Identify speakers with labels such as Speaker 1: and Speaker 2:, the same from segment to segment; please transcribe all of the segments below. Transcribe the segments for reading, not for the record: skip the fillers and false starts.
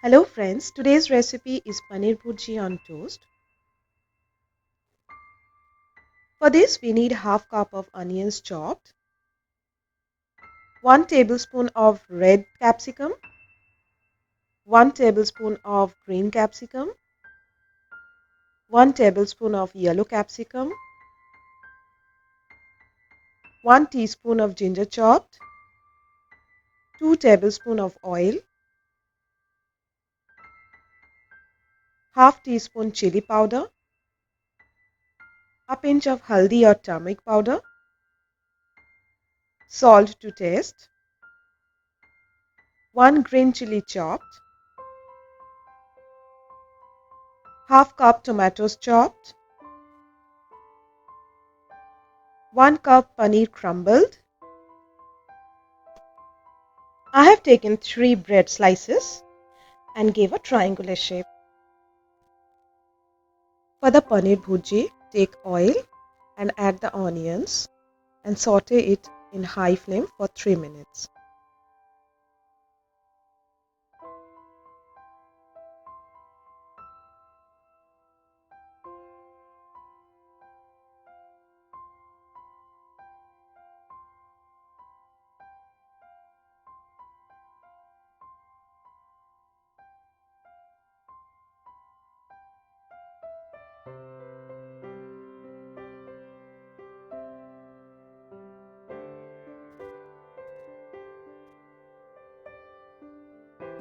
Speaker 1: Hello friends, today's recipe is Paneer Bhurji on toast. For this we need half cup of onions chopped, 1 tablespoon of red capsicum, 1 tablespoon of green capsicum, 1 tablespoon of yellow capsicum, 1 teaspoon of ginger chopped, 2 tablespoon of oil, half teaspoon chili powder, a pinch of haldi or turmeric powder, salt to taste, 1 green chilli chopped, half cup tomatoes chopped, 1 cup paneer crumbled. I have taken 3 bread slices and gave a triangular shape. For the paneer bhurji, take oil and add the onions and saute it in high flame for 3 minutes.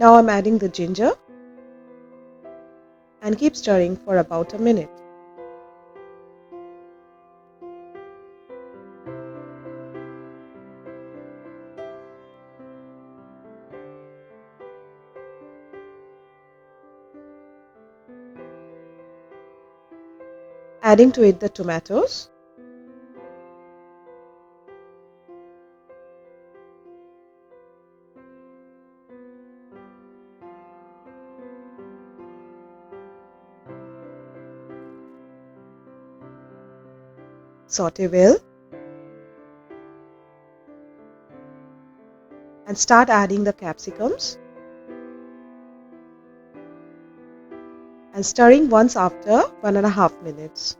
Speaker 1: Now I'm adding the ginger and keep stirring for about a minute. Adding to it the tomatoes, saute well and start adding the capsicums and stirring once after 1.5 minutes.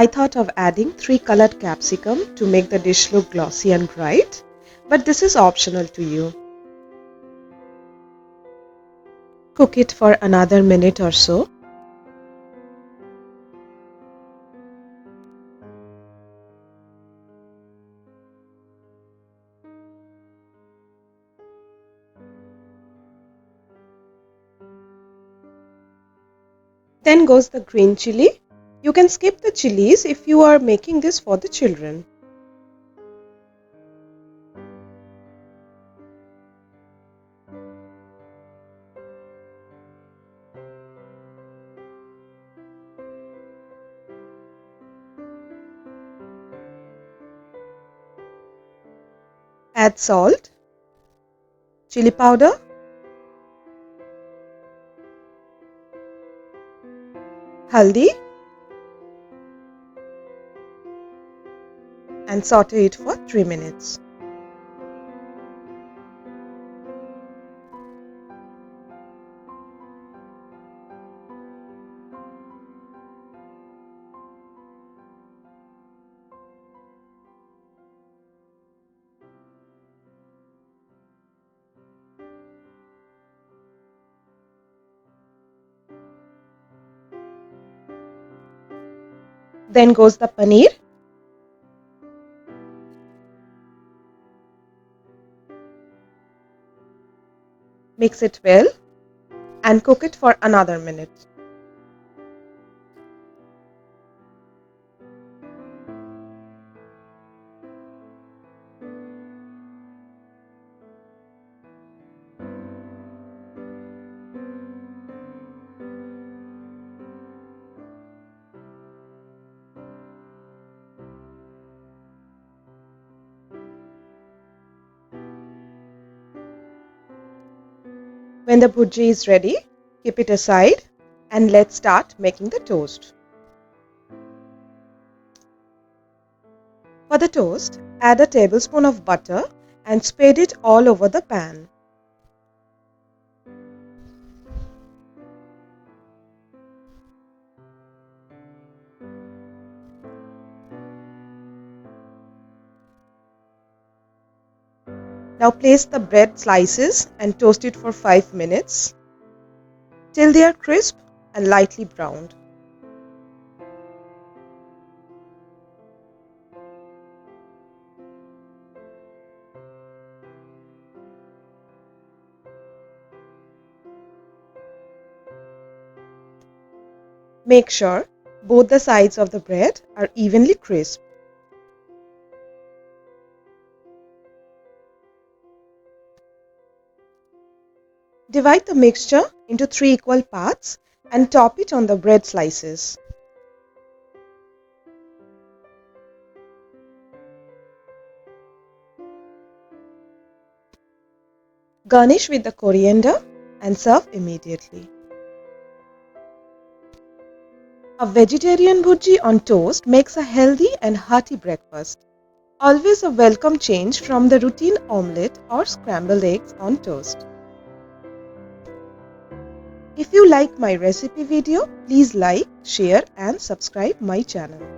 Speaker 1: I thought of adding 3 colored capsicum to make the dish look glossy and bright, but this is optional to you. Cook it for another minute or so. Then goes the green chili. You can skip the chilies if you are making this for the children. Add salt, chili powder, haldi and saute it for 3 minutes. Then goes the paneer. Mix it well and cook it for another minute. When the bhurji is ready, keep it aside and let's start making the toast. For the toast, add a tablespoon of butter and spread it all over the pan. Now place the bread slices and toast it for 5 minutes till they are crisp and lightly browned. Make sure both the sides of the bread are evenly crisp. Divide the mixture into 3 equal parts and top it on the bread slices. Garnish with the coriander and serve immediately. A vegetarian bhurji on toast makes a healthy and hearty breakfast. Always a welcome change from the routine omelette or scrambled eggs on toast. If you like my recipe video, please like, share and subscribe my channel.